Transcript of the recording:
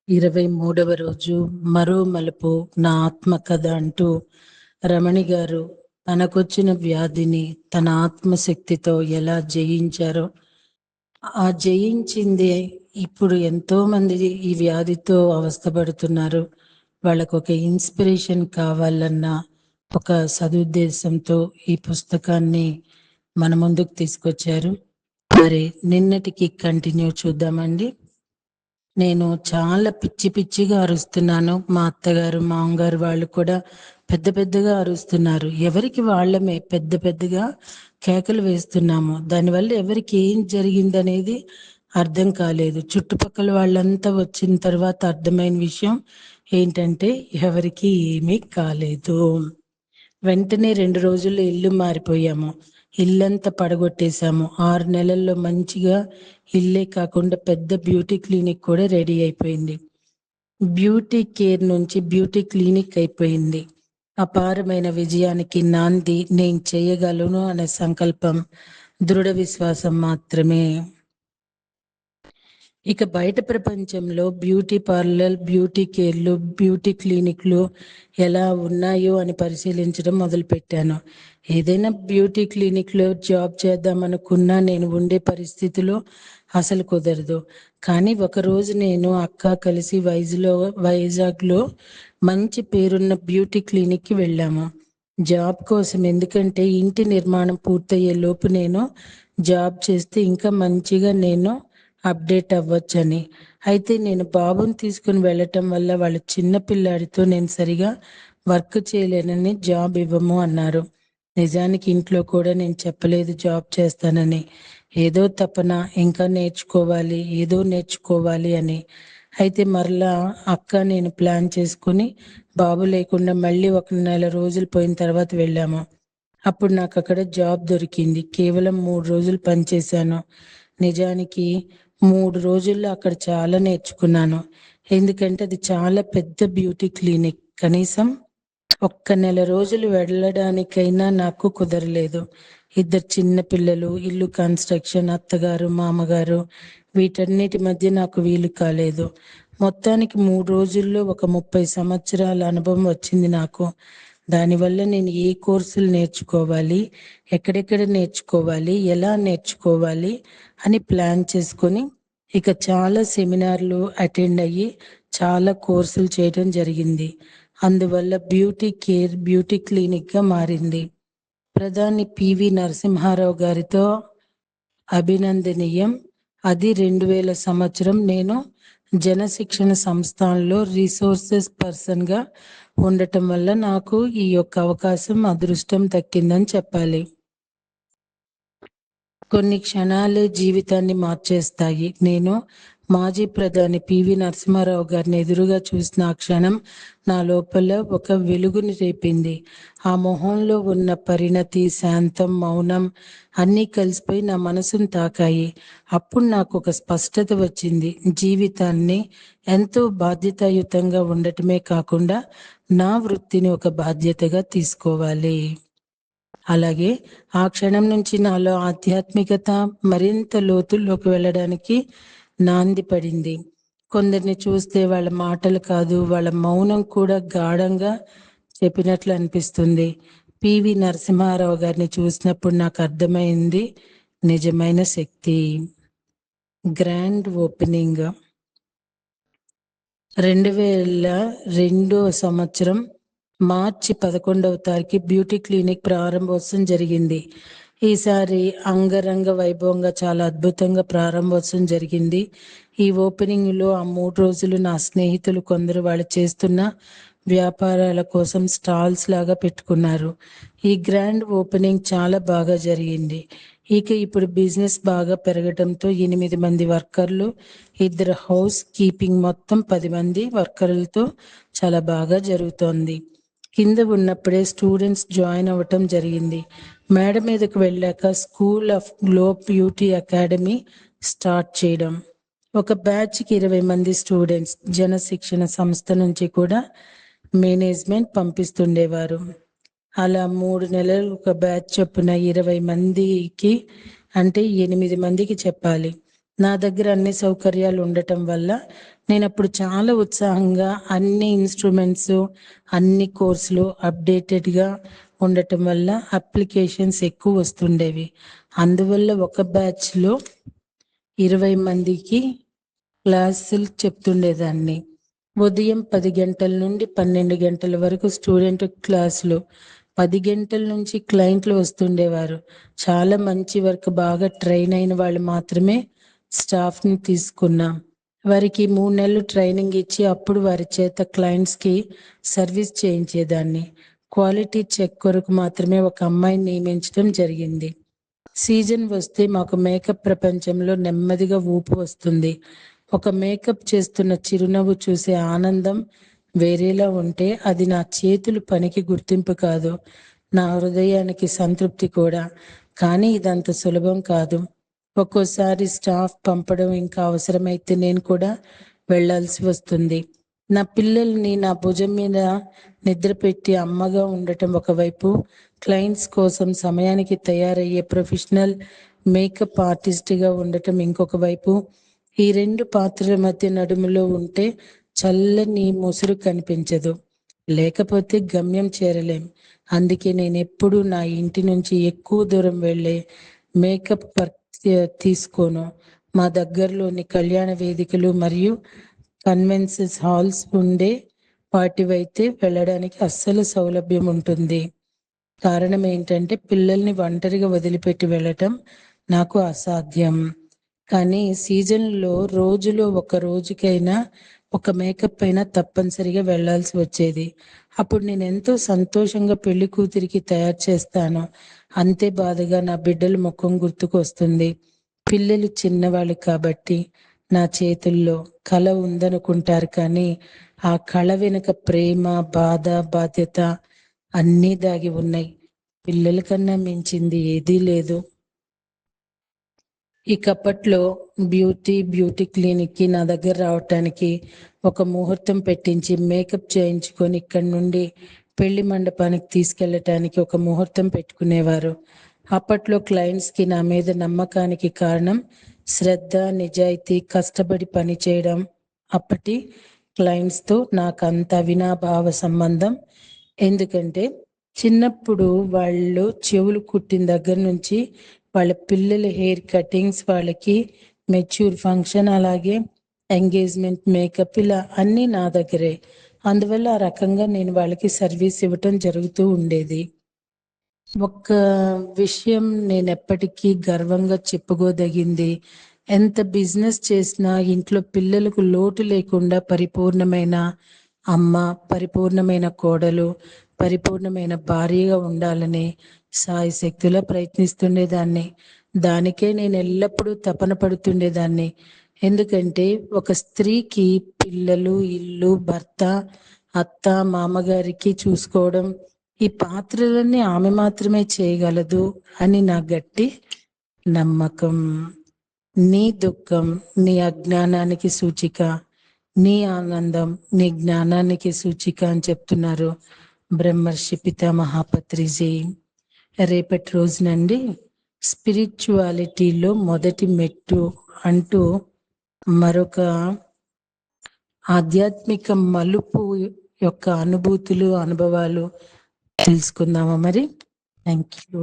23వ రోజు మరో మలుపు నా ఆత్మకథ అంటూ రమణి గారు తనకొచ్చిన వ్యాధిని తన ఆత్మశక్తితో ఎలా జయించారో, ఆ జయించింది ఇప్పుడు ఎంతో మంది ఈ వ్యాధితో అవస్థపడుతున్నారు. వాళ్ళకు ఒక ఇన్స్పిరేషన్ కావాలన్న ఒక సదుద్దేశంతో ఈ పుస్తకాన్ని మన ముందుకు తీసుకొచ్చారు. మరి నిన్నటికి కంటిన్యూ చూద్దామండి. నేను చాలా పిచ్చి పిచ్చిగా అరుస్తున్నాను. మా అత్తగారు, మామగారు వాళ్ళు కూడా పెద్ద పెద్దగా అరుస్తున్నారు. ఎవరికి వాళ్ళమే పెద్ద పెద్దగా కేకలు వేస్తున్నాము. దానివల్ల ఎవరికి ఏం జరిగిందనేది అర్థం కాలేదు. చుట్టుపక్కల వాళ్ళంతా వచ్చిన తర్వాత అర్థమైన విషయం ఏంటంటే ఎవరికి ఏమీ కాలేదు. వెంటనే 2 రోజుల్లో ఇల్లు మారిపోయాము. ఇల్లంతా పడగొట్టేశాము. 6 నెలల్లో మంచిగా ఇల్లే కాకుండా పెద్ద బ్యూటీ క్లినిక్ కూడా రెడీ అయిపోయింది. బ్యూటీ కేర్ నుంచి బ్యూటీ క్లినిక్ అయిపోయింది. అపారమైన విజయానికి నాంది నేను చేయగలను అనే సంకల్పం, దృఢ విశ్వాసం మాత్రమే. ఇక బయట ప్రపంచంలో బ్యూటీ పార్లర్, బ్యూటీ కేర్లు, బ్యూటీ క్లినిక్లు ఎలా ఉన్నాయో అని పరిశీలించడం మొదలుపెట్టాను. ఏదైనా బ్యూటీ క్లినిక్లో జాబ్ చేద్దామనుకున్నా నేను ఉండే పరిస్థితిలో అసలు కుదరదు. కానీ ఒకరోజు నేను అక్క కలిసి వైజాగ్లో మంచి పేరున్న బ్యూటీ క్లినిక్కి వెళ్ళాము జాబ్ కోసం. ఎందుకంటే ఇంటి నిర్మాణం పూర్తయ్యే లోపు నేను జాబ్ చేస్తే ఇంకా మంచిగా నేను అప్డేట్ అవ్వచ్చని. అయితే నేను బాబుని తీసుకుని వెళ్ళటం వల్ల వాళ్ళ చిన్న పిల్లాడితో నేను సరిగా వర్క్ చేయలేనని జాబ్ ఇవ్వము అన్నారు. నిజానికి ఇంట్లో కూడా నేను చెప్పలేదు జాబ్ చేస్తానని. ఏదో తపన, ఇంకా నేర్చుకోవాలి, ఏదో నేర్చుకోవాలి అని. అయితే మరలా అక్క నేను ప్లాన్ చేసుకుని బాబు లేకుండా మళ్ళీ 1 నెల రోజులు పోయిన తర్వాత వెళ్ళాము. అప్పుడు నాకు అక్కడ జాబ్ దొరికింది. కేవలం 3 రోజులు పనిచేశాను. నిజానికి 3 రోజుల్లో అక్కడ చాలా నేర్చుకున్నాను. ఎందుకంటే అది చాలా పెద్ద బ్యూటీ క్లినిక్. కనీసం 1 నెల రోజులు వెళ్ళడానికైనా నాకు కుదరలేదు. 2 చిన్న పిల్లలు, ఇల్లు కన్స్ట్రక్షన్, అత్తగారు, మామగారు, వీటన్నిటి మధ్య నాకు వీలు కాలేదు. మొత్తానికి 3 రోజుల్లో ఒక 30 సంవత్సరాల అనుభవం వచ్చింది నాకు. దానివల్ల నేను ఏ కోర్సులు నేర్చుకోవాలి, ఎక్కడెక్కడ నేర్చుకోవాలి, ఎలా నేర్చుకోవాలి అని ప్లాన్ చేసుకొని ఇక చాలా సెమినార్లు అటెండ్ అయ్యి చాలా కోర్సులు చేయడం జరిగింది. అందువల్ల బ్యూటీ కేర్ బ్యూటీ క్లినిక్గా మారింది. ప్రధాని పివి నరసింహారావు గారితో అభినందనీయం. అది 2000 సంవత్సరం నేను జనశిక్షణ సంస్థల్లో రిసోర్సెస్ పర్సన్గా ఉండటం వల్ల నాకు ఈ యొక్క అవకాశం, అదృష్టం దక్కిందని చెప్పాలి. కొన్ని క్షణాలే జీవితాన్ని మార్చేస్తాయి. నేను మాజీ ప్రధాని పివి నరసింహారావు గారిని ఎదురుగా చూసిన ఆ క్షణం నా లోపల ఒక వెలుగుని రేపింది. ఆ మొహంలో ఉన్న పరిణతి, శాంతం, మౌనం అన్నీ కలిసిపోయి నా మనసును తాకాయి. అప్పుడు నాకు ఒక స్పష్టత వచ్చింది. జీవితాన్ని ఎంతో బాధ్యతాయుతంగా ఉండటమే కాకుండా నా వృత్తిని ఒక బాధ్యతగా తీసుకోవాలి. అలాగే ఆ క్షణం నుంచి నాలో ఆధ్యాత్మికత మరింత లోతుల్లోకి వెళ్ళడానికి నాంది పడింది. కొందరిని చూస్తే వాళ్ళ మాటలు కాదు, వాళ్ళ మౌనం కూడా గాఢంగా చెప్పినట్లు అనిపిస్తుంది. పివి నరసింహారావు గారిని చూసినప్పుడు నాకు అర్థమైంది నిజమైన శక్తి. గ్రాండ్ ఓపెనింగ్ 2002 సంవత్సరం మార్చి 11వ తారీఖు బ్యూటీ క్లినిక్ ప్రారంభోత్సవం జరిగింది. ఈసారి అంగరంగ వైభవంగా చాలా అద్భుతంగా ప్రారంభోత్సవం జరిగింది. ఈ ఓపెనింగ్ లో ఆ 3 రోజులు నా స్నేహితులు కొందరు వాళ్ళు చేస్తున్న వ్యాపారాల కోసం స్టాల్స్ లాగా పెట్టుకున్నారు. ఈ గ్రాండ్ ఓపెనింగ్ చాలా బాగా జరిగింది. ఇక ఇప్పుడు బిజినెస్ బాగా పెరగడంతో 8 మంది వర్కర్లు, 2 హౌస్ కీపింగ్, మొత్తం 10 మంది వర్కర్లతో చాలా బాగా జరుగుతోంది. కింద ఉన్నప్పుడే స్టూడెంట్స్ జాయిన్ అవ్వటం జరిగింది. మేడ మీదకు వెళ్ళాక school of glow beauty academy start చేయడం. ఒక బ్యాచ్కి 20 మంది స్టూడెంట్స్. జనశిక్షణ సంస్థ నుంచి కూడా మేనేజ్మెంట్ పంపిస్తుండేవారు. అలా 3 నెలలు ఒక బ్యాచ్ చొప్పున 20 మందికి, అంటే 8 మందికి చెప్పాలి. నా దగ్గర అన్ని సౌకర్యాలు ఉండటం వల్ల నేను అప్పుడు చాలా ఉత్సాహంగా అన్ని ఇన్స్ట్రుమెంట్స్, అన్ని కోర్సులు అప్డేటెడ్గా ఉండటం వల్ల అప్లికేషన్స్ ఎక్కువ వస్తుండేవి. అందువల్ల ఒక బ్యాచ్లో 20 మందికి క్లాసులు చెప్తుండేదాన్ని. ఉదయం 10 గంటల నుండి 12 గంటల వరకు స్టూడెంట్ క్లాసులు, 10 గంటల నుంచి క్లయింట్లు వస్తుండేవారు. చాలా మంచి వర్క్, బాగా ట్రైన్ అయిన వాళ్ళు మాత్రమే స్టాఫ్ని తీసుకున్నాం. వారికి 3 నెలలు ట్రైనింగ్ ఇచ్చి అప్పుడు వారి చేత క్లయింట్స్కి సర్వీస్ చేయించేదాన్ని. క్వాలిటీ చెక్ కొరకు మాత్రమే ఒక అమ్మాయిని నియమించడం జరిగింది. సీజన్ వస్తే మాకు మేకప్ ప్రపంచంలో నెమ్మదిగా ఊపు వస్తుంది. ఒక మేకప్ చేస్తున్న చిరునవ్వు చూసే ఆనందం వేరేలా ఉంటే అది నా చేతులు పనికి గుర్తింపు కాదు, నా హృదయానికి సంతృప్తి కూడా. కానీ ఇదంత సులభం కాదు. ఒక్కోసారి స్టాఫ్ పంపడం, ఇంకా అవసరమైతే నేను కూడా వెళ్లాల్సి వస్తుంది. నా పిల్లల్ని నా భుజం మీద నిద్రపెట్టి అమ్మగా ఉండటం ఒకవైపు, క్లయింట్స్ కోసం సమయానికి తయారయ్యే ప్రొఫెషనల్ మేకప్ ఆర్టిస్ట్గా ఉండటం ఇంకొక వైపు. ఈ 2 పాత్రల మధ్య నడుములో ఉంటే చల్లని ముసురు కనిపించదు, లేకపోతే గమ్యం చేరలేం. అందుకే నేను ఎప్పుడు నా ఇంటి నుంచి ఎక్కువ దూరం వెళ్ళే మేకప్ తీసుకోను. మా దగ్గరలోని కళ్యాణ వేదికలు మరియు కన్వెన్సెస్ హాల్స్ ఉండే వాటివైతే వెళ్ళడానికి అస్సలు సౌలభ్యం ఉంటుంది. కారణం ఏంటంటే పిల్లల్ని ఒంటరిగా వదిలిపెట్టి వెళ్ళటం నాకు అసాధ్యం. కానీ సీజన్లో రోజులో ఒక రోజుకైనా ఒక మేకప్ అయినా తప్పనిసరిగా వెళ్లాల్సి వచ్చేది. అప్పుడు నేను ఎంతో సంతోషంగా పెళ్లి కూతురికి తయారు చేస్తాను, అంతే బాధగా నా బిడ్డల ముఖం గుర్తుకు వస్తుంది. పిల్లలు చిన్నవాళ్ళు కాబట్టి నా చేతుల్లో కళ ఉందనుకుంటారు, కానీ ఆ కళ వెనుక ప్రేమ, బాధ, బాధ్యత అన్నీ దాగి ఉన్నాయి. పిల్లల కన్నా మించింది ఏదీ లేదు. ఇకప్పట్లో బ్యూటీ క్లినిక్కి నా దగ్గర రావటానికి ఒక ముహూర్తం పెట్టించి మేకప్ చేయించుకొని ఇక్కడి నుండి పెళ్లి మండపానికి తీసుకెళ్ళటానికి ఒక ముహూర్తం పెట్టుకునేవారు. అప్పట్లో క్లయింట్స్కి నా మీద నమ్మకానికి కారణం శ్రద్ధ, నిజాయితీ, కష్టపడి పని చేయడం. అప్పటి క్లయింట్స్తో నాకు అంత అవినాభావ సంబంధం. ఎందుకంటే చిన్నప్పుడు వాళ్ళు చెవులు కుట్టిన దగ్గర నుంచి వాళ్ళ పిల్లల హెయిర్ కటింగ్స్, వాళ్ళకి మెచ్యూర్ ఫంక్షన్, అలాగే ఎంగేజ్మెంట్ మేకప్, ఇలా అన్నీ నా దగ్గరే. అందువల్ల ఆ రకంగా నేను వాళ్ళకి సర్వీస్ ఇవ్వటం జరుగుతూ ఉండేది. ఒక్క విషయం నేను ఎప్పటికీ గర్వంగా చెప్పుకోదగింది, ఎంత బిజినెస్ చేసినా ఇంట్లో పిల్లలకు లోటు లేకుండా పరిపూర్ణమైన అమ్మ, పరిపూర్ణమైన కోడలు, పరిపూర్ణమైన భార్యగా ఉండాలని సాయశక్తిలో ప్రయత్నిస్తుండేదాన్ని. దానికే నేను ఎల్లప్పుడూ తపన పడుతుండేదాన్ని. ఎందుకంటే ఒక స్త్రీకి పిల్లలు, ఇల్లు, భర్త, అత్త, మామగారికి చూసుకోవడం, ఈ పాత్రలన్నీ ఆమె మాత్రమే చేయగలదు అని నా గట్టి నమ్మకం. నీ దుఃఖం నీ అజ్ఞానానికి సూచిక, నీ ఆనందం నీ జ్ఞానానికి సూచిక అని చెప్తున్నారు బ్రహ్మర్షి పితామహ పత్రిజీ. రేపటి రోజునండి స్పిరిచువాలిటీలో మొదటి మెట్టు అంటూ మరొక ఆధ్యాత్మిక మలుపు యొక్క అనుభూతులు, అనుభవాలు తెలుసుకుందామా మరి. Thank you.